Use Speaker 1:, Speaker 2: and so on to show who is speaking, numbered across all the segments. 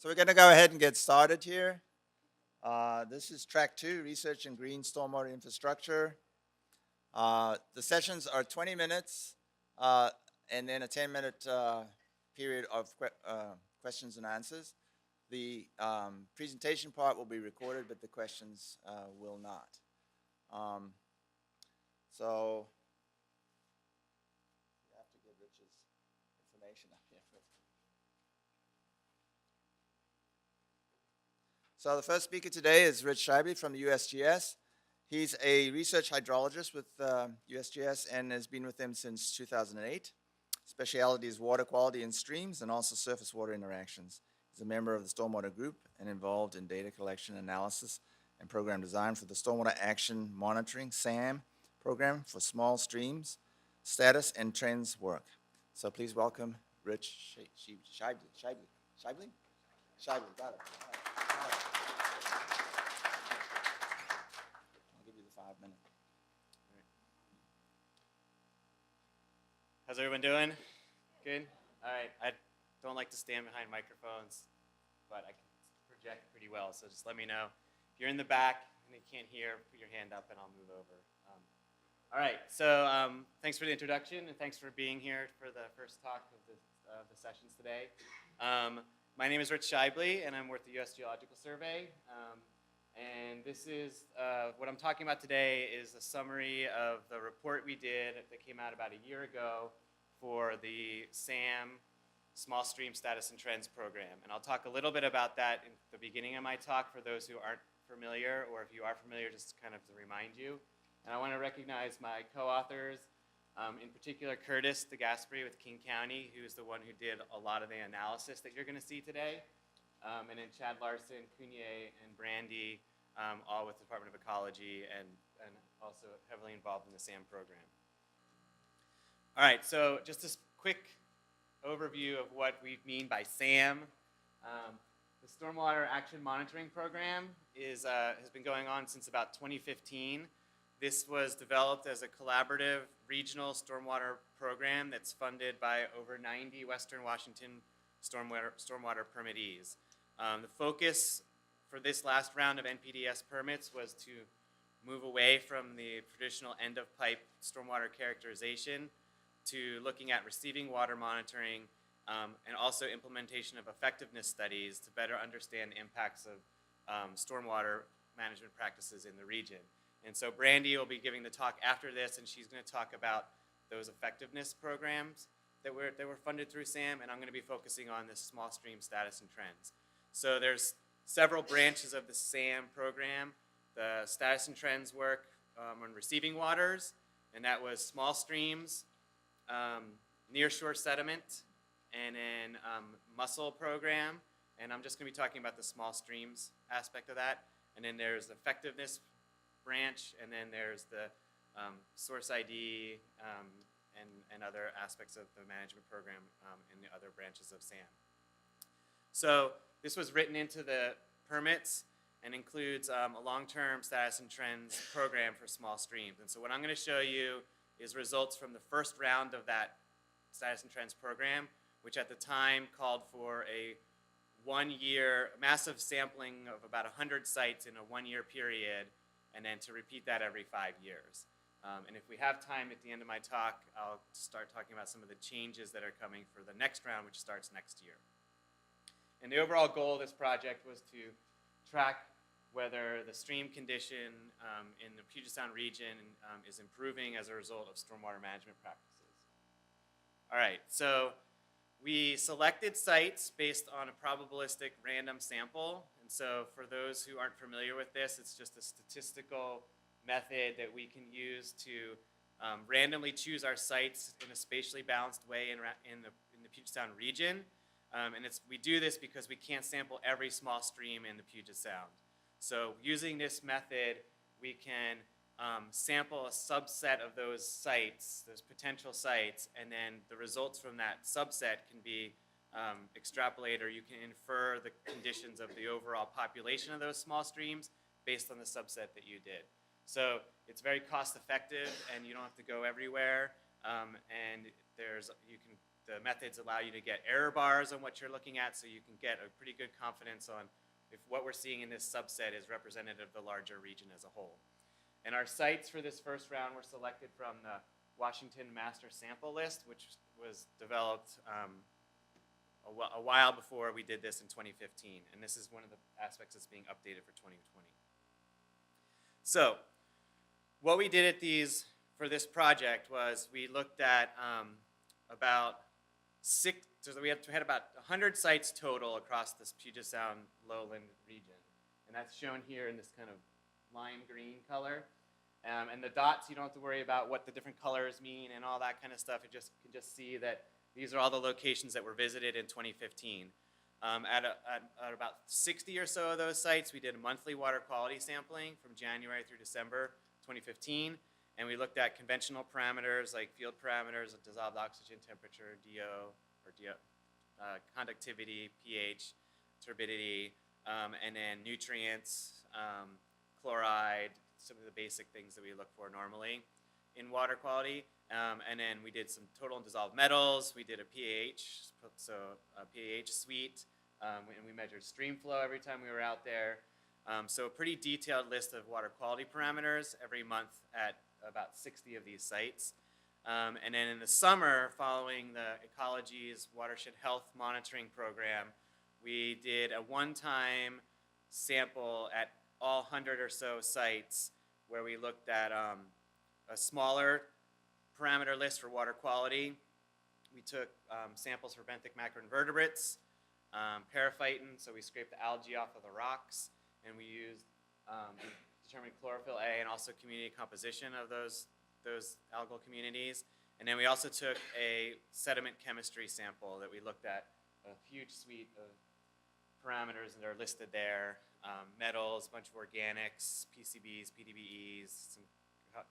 Speaker 1: So we're going to go ahead and get started here. This is track 2, Research in Green Stormwater Infrastructure. The sessions are 20 minutes and then a 10-minute period of questions and answers. The presentation part will be recorded, but the questions will not. So you have to get Rich's information up here first. So the first speaker today is Rich Sheibley from the USGS. He's a research hydrologist with USGS and has been with them since 2008. Specialty is water quality in streams and also surface water interactions. He's a member of the Stormwater Group and involved in data collection, analysis, and program design for the Stormwater Action Monitoring, SAM, program for small streams, status and trends work. So please welcome Rich Sheibley. Sheibley, got it. I'll give you the 5 minutes.
Speaker 2: How's everyone doing? Good? All right. I don't like to stand behind microphones, but I can project pretty well, so just let me know. If you're in the back and you can't hear, put your hand up and I'll move over. All right, so thanks for the introduction and thanks for being here for the first talk of the sessions today. My name is Rich Sheibley and I'm with the U.S. Geological Survey. And this is, what I'm talking about today is a summary of the report we did that came out about a year ago for the SAM, Small Stream Status and Trends Program. And I'll talk a little bit about that in the beginning of my talk for those who aren't familiar, or if you are familiar, just kind of to remind you. And I want to recognize my co-authors, in particular Curtis DeGasperi with King County, who's the one who did a lot of the analysis that you're going to see today. And then Chad Larson, Cunye, and Brandy, all with the Department of Ecology and also heavily involved in the SAM program. All right, so just a quick overview of what we mean by SAM. The Stormwater Action Monitoring Program has been going on since about 2015. This was developed as a collaborative regional stormwater program that's funded by over 90 Western Washington stormwater permittees. The focus for this last round of NPDES permits was to move away from the traditional end-of-pipe stormwater characterization to looking at receiving water monitoring and also implementation of effectiveness studies to better understand the impacts of stormwater management practices in the region. And so Brandy will be giving the talk after this, and she's going to talk about those effectiveness programs that were funded through SAM, and I'm going to be focusing on this small stream status and trends. So there's several branches of the SAM program. The status and trends work on receiving waters, and that was small streams, nearshore sediment, and then mussel program. And I'm just going to be talking about the small streams aspect of that. And then there's the effectiveness branch, and then there's the source ID and other aspects of the management program in the other branches of SAM. So this was written into the permits and includes a long-term status and trends program for small streams. And so what I'm going to show you is results from the first round of that status and trends program, which at the time called for a one-year massive sampling of about 100 sites in a one-year period, and then to repeat that every 5 years. And if we have time at the end of my talk, I'll start talking about some of the changes that are coming for the next round, which starts next year. And the overall goal of this project was to track whether the stream condition in the Puget Sound region is improving as a result of stormwater management practices. All right, so we selected sites based on a probabilistic random sample. And so for those who aren't familiar with this, it's just a statistical method that we can use to randomly choose our sites in a spatially balanced way in the Puget Sound region. And we do this because we can't sample every small stream in the Puget Sound. So using this method, we can sample a subset of those sites, those potential sites, and then the results from that subset can be extrapolated, or you can infer the conditions of the overall population of those small streams based on the subset that you did. So it's very cost effective and you don't have to go everywhere, and you can the methods allow you to get error bars on what you're looking at, so you can get a pretty good confidence on if what we're seeing in this subset is representative of the larger region as a whole. And our sites for this first round were selected from the Washington Master Sample List, which was developed a while before we did this in 2015. And this is one of the aspects that's being updated for 2020. So what we did for this project was we looked at about we had about 100 sites total across this Puget Sound Lowland region. And that's shown here in this kind of lime green color. And the dots, you don't have to worry about what the different colors mean and all that kind of stuff. You can just see that these are all the locations that were visited in 2015. At about 60 or so of those sites, we did a monthly water quality sampling from January through December 2015. And we looked at conventional parameters like field parameters of dissolved oxygen temperature, conductivity, pH, turbidity, and then nutrients, chloride, some of the basic things that we look for normally in water quality. And then we did some total and dissolved metals. We did a pH, so a pH suite, and we measured stream flow every time we were out there. So a pretty detailed list of water quality parameters every month at about 60 of these sites. And then in the summer, following the Ecology's Watershed Health Monitoring Program, we did a one-time sample at all 100 or so sites where we looked at a smaller parameter list for water quality. We took samples for benthic macroinvertebrates, periphyton, so we scraped the algae off of the rocks, and we used we determined chlorophyll A and also community composition of those algal communities. And then we also took a sediment chemistry sample that we looked at a huge suite of parameters that are listed there. Metals, a bunch of organics, PCBs, PDBEs, some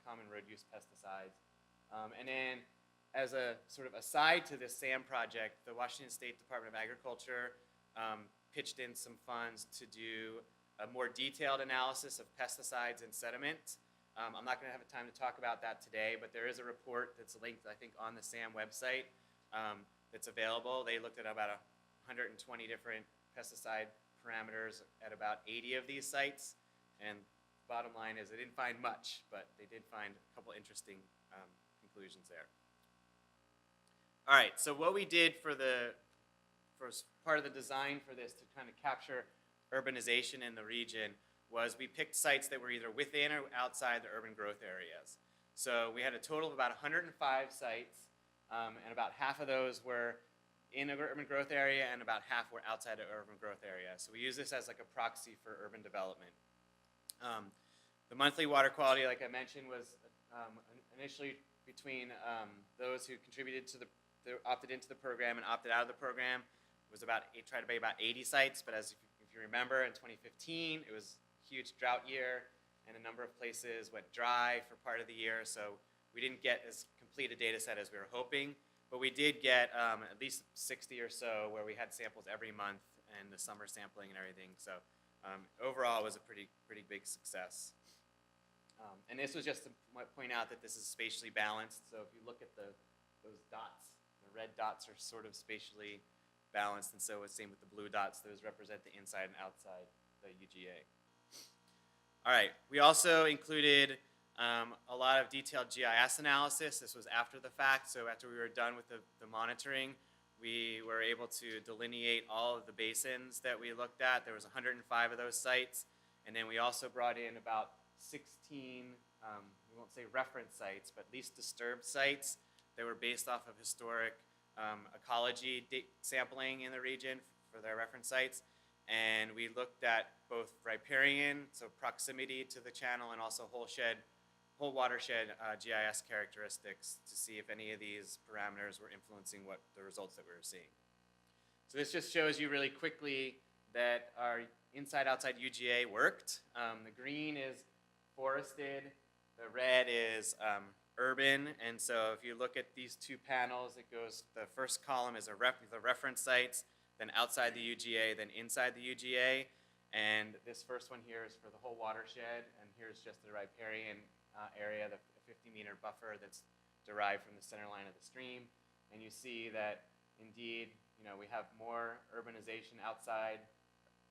Speaker 2: common road use pesticides. And then as a sort of aside to this SAM project, the Washington State Department of Agriculture pitched in some funds to do a more detailed analysis of pesticides and sediment. I'm not going to have time to talk about that today, but there is a report that's linked, I think, on the SAM website that's available. They looked at about 120 different pesticide parameters at about 80 of these sites, and bottom line is they didn't find much, but they did find a couple interesting conclusions there. All right, so what we did for part of the design for this to kind of capture urbanization in the region was we picked sites that were either within or outside the urban growth areas. So we had a total of about 105 sites, and about half of those were in an urban growth area and about half were outside of urban growth area. So we use this as like a proxy for urban development. The monthly water quality, like I mentioned, was initially between those who contributed to opted into the program and opted out of the program. It was tried to be about 80 sites, but if you remember, in 2015, it was a huge drought year, and a number of places went dry for part of the year, so we didn't get as complete a data set as we were hoping, but we did get at least 60 or so where we had samples every month and the summer sampling and everything, so overall it was a pretty big success. And this was just to point out that this is spatially balanced, so if you look at those dots, the red dots are sort of spatially balanced, and so it's same with the blue dots. Those represent the inside and outside the UGA. All right, we also included a lot of detailed GIS analysis. This was after the fact, so after we were done with the monitoring, we were able to delineate all of the basins that we looked at. There was 105 of those sites, and then we also brought in about 16, we won't say reference sites, but least disturbed sites that were based off of historic ecology sampling in the region for their reference sites. And we looked at both riparian, so proximity to the channel, and also whole watershed GIS characteristics to see if any of these parameters were influencing the results that we were seeing. So this just shows you really quickly that our inside-outside UGA worked. The green is forested, the red is urban, and so if you look at these two panels, the first column is the reference sites, then outside the UGA, then inside the UGA, and this first one here is for the whole watershed, and here's just the riparian area, the 50-meter buffer that's derived from the center line of the stream, and you see that indeed, we have more urbanization outside,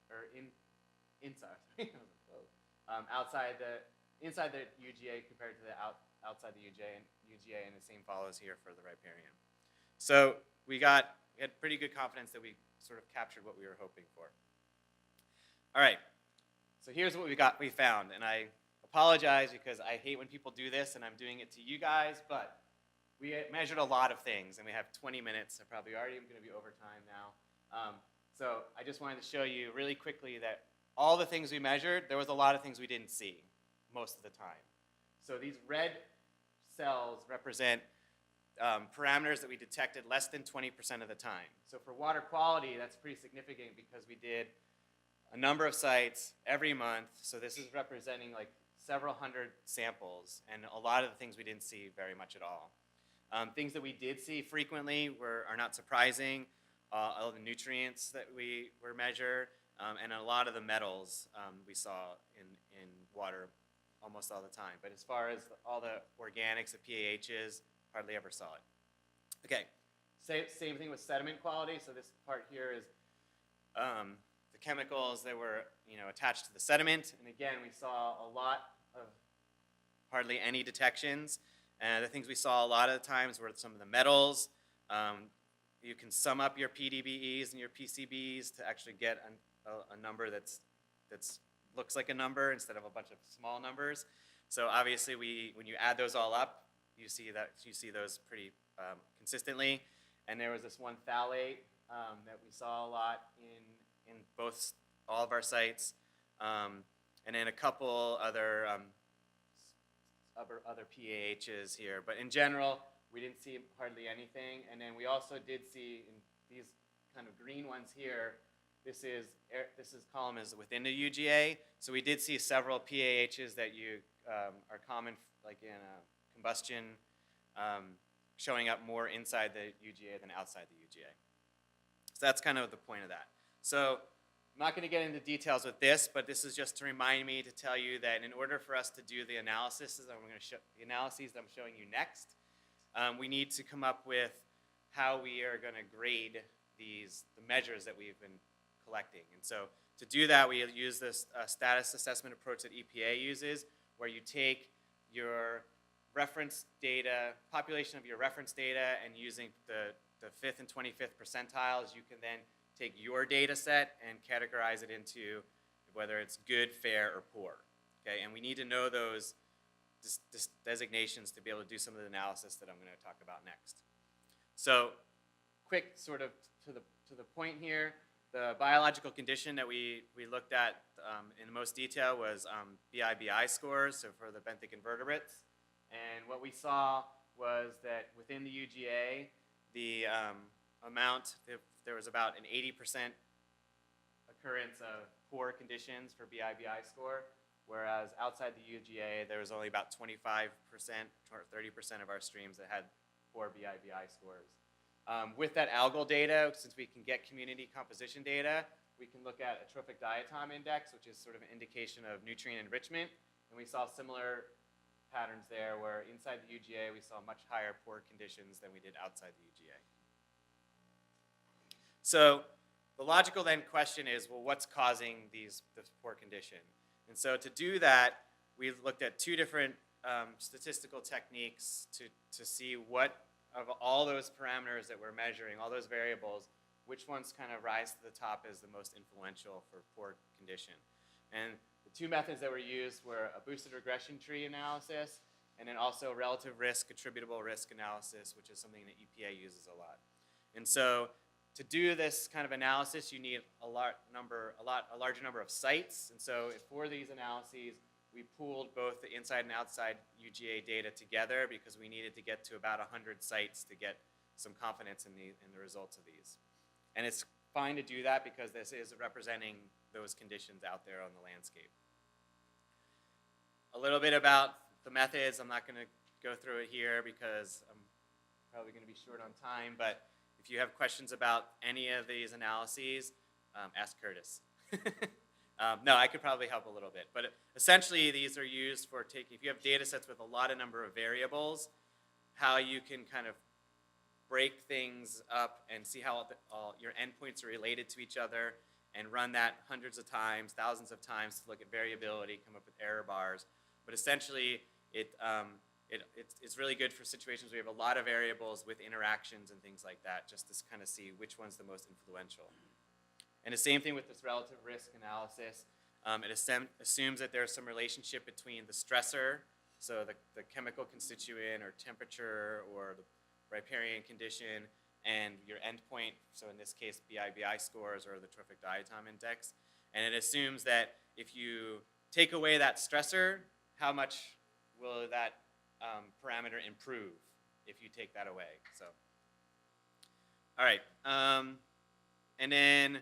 Speaker 2: or inside, inside the UGA compared to the outside the UGA, and the same follows here for the riparian. So we had pretty good confidence that we sort of captured what we were hoping for. All right, so here's what we found, and I apologize because I hate when people do this, and I'm doing it to you guys, but we measured a lot of things, and we have 20 minutes, so probably already I'm going to be over time now. So I just wanted to show you really quickly that all the things we measured, there was a lot of things we didn't see most of the time. So these red cells represent parameters that we detected less than 20% of the time. So for water quality, that's pretty significant because we did a number of sites every month. So this is representing like several hundred samples, and a lot of the things we didn't see very much at all. Things that we did see frequently are not surprising. All the nutrients that were measured, and a lot of the metals we saw in water almost all the time. But as far as all the organics, the PAHs, hardly ever saw it. Okay, same thing with sediment quality. So this part here is the chemicals that were attached to the sediment. And again, we saw a lot of hardly any detections. And the things we saw a lot of the times were some of the metals. You can sum up your PDBEs and your PCBs to actually get a number that looks like a number instead of a bunch of small numbers. So obviously, when you add those all up, you see those pretty consistently. And there was this one phthalate that we saw a lot in all of our sites, and then a couple other PAHs here. But in general, we didn't see hardly anything. And then we also did see in these kind of green ones here, this column is within the UGA. So we did see several PAHs that are common, like in combustion, showing up more inside the UGA than outside the UGA. So that's kind of the point of that. So I'm not going to get into details with this, but this is just to remind me to tell you that in order for us to do the analyses that I'm showing you next, we need to come up with how we are going to grade the measures that we've been collecting. And so to do that, we use this status assessment approach that EPA uses, where you take your reference data, population of your reference data, and using the 5th and 25th percentiles, you can then take your data set and categorize it into whether it's good, fair, or poor. Okay, and we need to know those designations to be able to do some of the analysis that I'm going to talk about next. So, quick sort of to the point here, the biological condition that we looked at in the most detail was B-IBI scores, so for the benthic invertebrates. And what we saw was that within the UGA, the there was about an 80% occurrence of poor conditions for B-IBI score, whereas outside the UGA, there was only about 25% or 30% of our streams that had poor B-IBI scores. With that algal data, since we can get community composition data, we can look at a Trophic Diatom Index, which is sort of an indication of nutrient enrichment, and we saw similar patterns there where inside the UGA we saw much higher poor conditions than we did outside the UGA. So the logical then question is, well, what's causing this poor condition? And so to do that, we looked at two different statistical techniques to see what of all those parameters that we're measuring, all those variables, which ones kind of rise to the top as the most influential for poor condition. And the two methods that were used were a boosted regression tree analysis and then also relative risk, attributable risk analysis, which is something that EPA uses a lot. And so to do this kind of analysis, you need a larger number of sites. And so for these analyses, we pooled both the inside and outside UGA data together because we needed to get to about 100 sites to get some confidence in the results of these. And it's fine to do that because this is representing those conditions out there on the landscape. A little bit about the methods. I'm not going to go through it here because I'm probably going to be short on time, but if you have questions about any of these analyses, ask Curtis. No, I could probably help a little bit. But essentially, these are used for taking, if you have data sets with a lot of number of variables, how you can kind of break things up and see how all your endpoints are related to each other, and run that hundreds of times, thousands of times to look at variability, come up with error bars. But essentially, it's really good for situations where you have a lot of variables with interactions and things like that, just to kind of see which one's the most influential. And the same thing with this relative risk analysis. It assumes that there's some relationship between the stressor, so the chemical constituent or temperature or the riparian condition, and your endpoint, so in this case B-IBI scores or the Trophic Diatom Index. And it assumes that if you take away that stressor, how much will that parameter improve if you take that away? So, all right, and then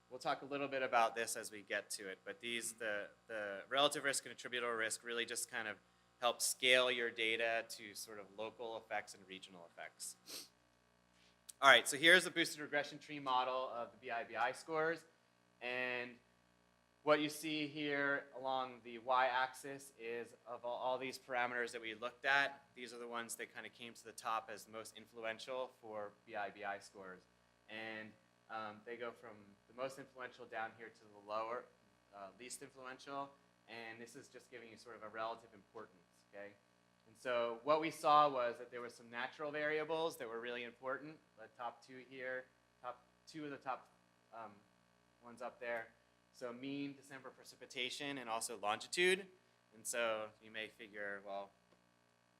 Speaker 2: we'll talk a little bit about this as we get to it, but the relative risk and attributable risk really just kind of help scale your data to sort of local effects and regional effects. All right, so here's the boosted regression tree model of the B-IBI scores, and what you see here along the y-axis is of all these parameters that we looked at, these are the ones that kind of came to the top as the most influential for B-IBI scores. And they go from the most influential down here to the lower, least influential, and this is just giving you sort of a relative importance, okay? And so what we saw was that there were some natural variables that were really important. The top two here, two of the top ones up there. So mean December precipitation and also longitude. And so you may figure, well,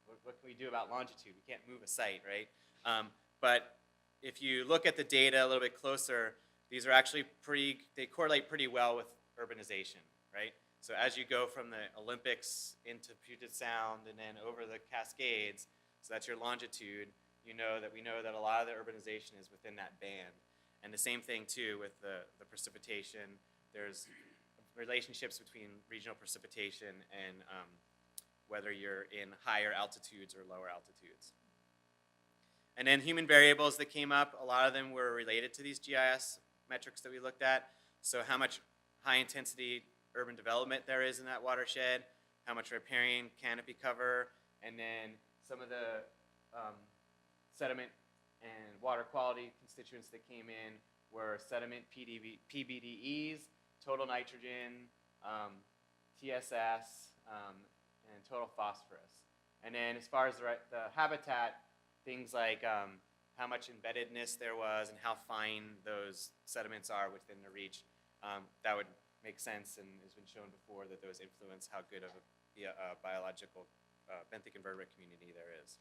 Speaker 2: what can we do about longitude? We can't move a site, right? But if you look at the data a little bit closer, these are actually they correlate pretty well with urbanization, right? So as you go from the Olympics into Puget Sound and then over the Cascades, so that's your longitude, we know that a lot of the urbanization is within that band. And the same thing too with the precipitation. There's relationships between regional precipitation and whether you're in higher altitudes or lower altitudes. And then human variables that came up, a lot of them were related to these GIS metrics that we looked at. So how much high intensity urban development there is in that watershed, how much riparian canopy cover, and then some of the sediment and water quality constituents that came in were sediment PBDEs, total nitrogen, TSS, and total phosphorus. And then as far as the habitat, things like how much embeddedness there was and how fine those sediments are within the reach, that would make sense and has been shown before that those influence how good of a biological benthic invertebrate community there is.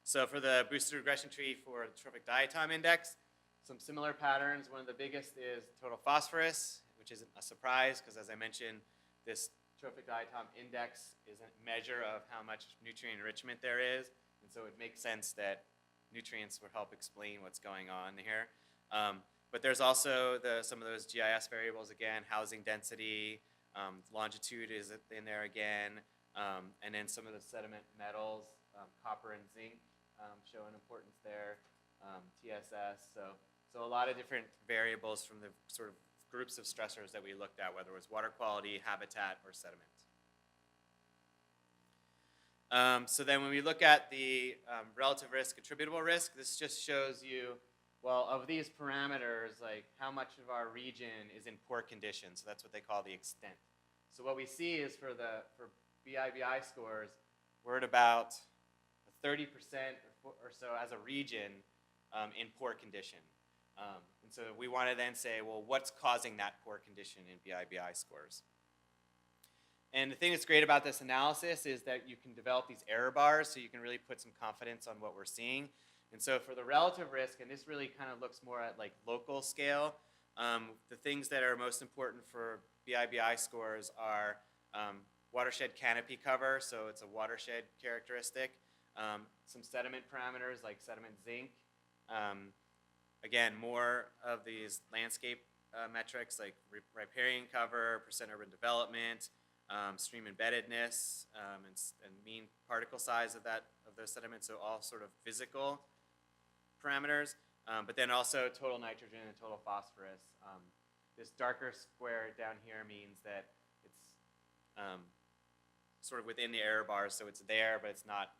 Speaker 2: So for the boosted regression tree for the Trophic Diatom Index, some similar patterns. One of the biggest is total phosphorus, which isn't a surprise because as I mentioned, this Trophic Diatom Index is a measure of how much nutrient enrichment there is, and so it makes sense that nutrients will help explain what's going on here. But there's also some of those GIS variables again, housing density, longitude is in there again, and then some of the sediment metals, copper and zinc show an importance there, TSS, so a lot of different variables from the sort of groups of stressors that we looked at, whether it was water quality, habitat, or sediment. So then when we look at the relative risk, attributable risk, this just shows you, well, of these parameters, like how much of our region is in poor condition. So that's what they call the extent. So what we see is for B-IBI scores, we're at about 30% or so as a region in poor condition. And so we want to then say, well, what's causing that poor condition in B-IBI scores? And the thing that's great about this analysis is that you can develop these error bars so you can really put some confidence on what we're seeing. And so for the relative risk, and this really kind of looks more at like local scale, the things that are most important for B-IBI scores are watershed canopy cover, so it's a watershed characteristic, some sediment parameters like sediment zinc, again, more of these landscape metrics like riparian cover, percent urban development, stream embeddedness, and mean particle size of those sediments, so all sort of physical parameters, but then also total nitrogen and total phosphorus. This darker square down here means that it's sort of within the error bars, so it's there, but it's not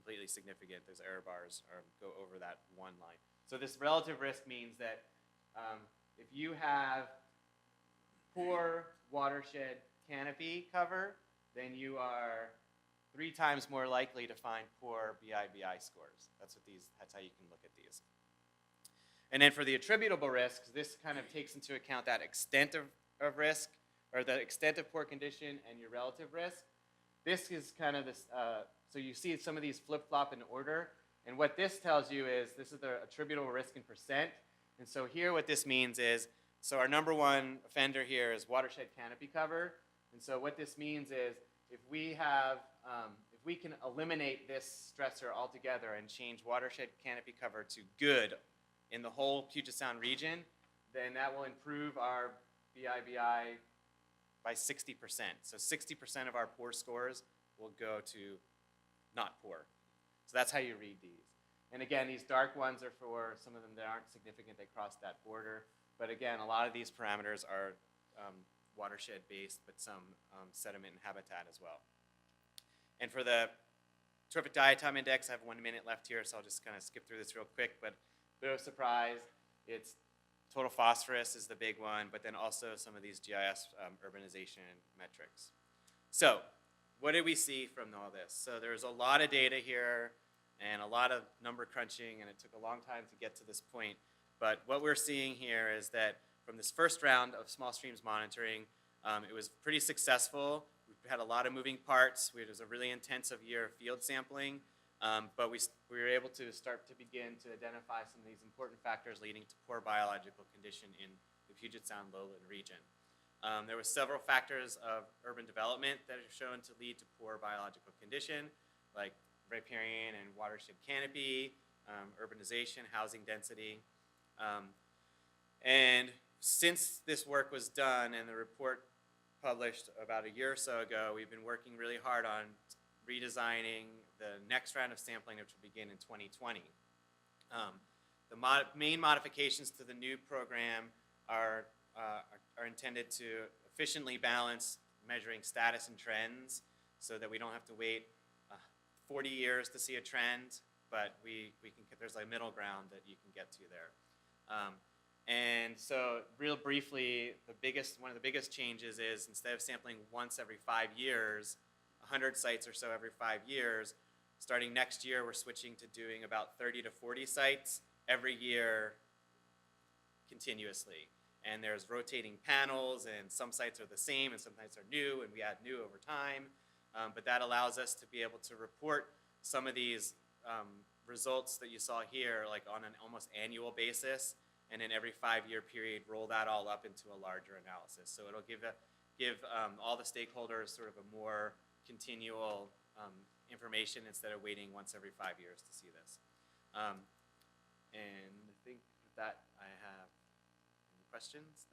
Speaker 2: completely significant. Those error bars go over that one line. So this relative risk means that if you have poor watershed canopy cover, then you are 3 times more likely to find poor B-IBI scores. That's how you can look at these. And then for the attributable risks, this kind of takes into account that extent of risk, or the extent of poor condition and your relative risk. This is kind of this, so you see some of these flip-flop in order, and what this tells you is, this is the attributable risk in percent, and so here what this means is, so our number one offender here is watershed canopy cover, and so what this means is, if we can eliminate this stressor altogether and change watershed canopy cover to good in the whole Puget Sound region, then that will improve our B-IBI by 60%. So 60% of our poor scores will go to not poor. So that's how you read these. And again, these dark ones are for some of them that aren't significant, they cross that border. But again, a lot of these parameters are watershed-based, but some sediment and habitat as well. And for the Trophic Diatom Index, I have 1 minute left here, so I'll just kind of skip through this real quick, but no surprise, it's total phosphorus is the big one, but then also some of these GIS urbanization metrics. So what did we see from all this? So there's a lot of data here and a lot of number crunching, and it took a long time to get to this point. But what we're seeing here is that from this first round of small streams monitoring, it was pretty successful. We had a lot of moving parts. It was a really intensive year of field sampling, but we were able to begin to identify some of these important factors leading to poor biological condition in the Puget Sound Lowland region. There were several factors of urban development that are shown to lead to poor biological condition, like riparian and watershed canopy, urbanization, housing density. And since this work was done and the report published about a year or so ago, we've been working really hard on redesigning the next round of sampling, which will begin in 2020. The main modifications to the new program are intended to efficiently balance measuring status and trends so that we don't have to wait 40 years to see a trend, but there's a middle ground that you can get to there. And so real briefly, one of the biggest changes is instead of sampling once every 5 years, 100 sites or so every 5 years, starting next year we're switching to doing about 30 to 40 sites every year continuously. And there's rotating panels, and some sites are the same and some sites are new, and we add new over time. But that allows us to be able to report some of these results that you saw here like on an almost annual basis, and in every 5-year period roll that all up into a larger analysis. So it'll give all the stakeholders sort of a more continual information instead of waiting once every 5 years to see this. And I think with that I have any questions.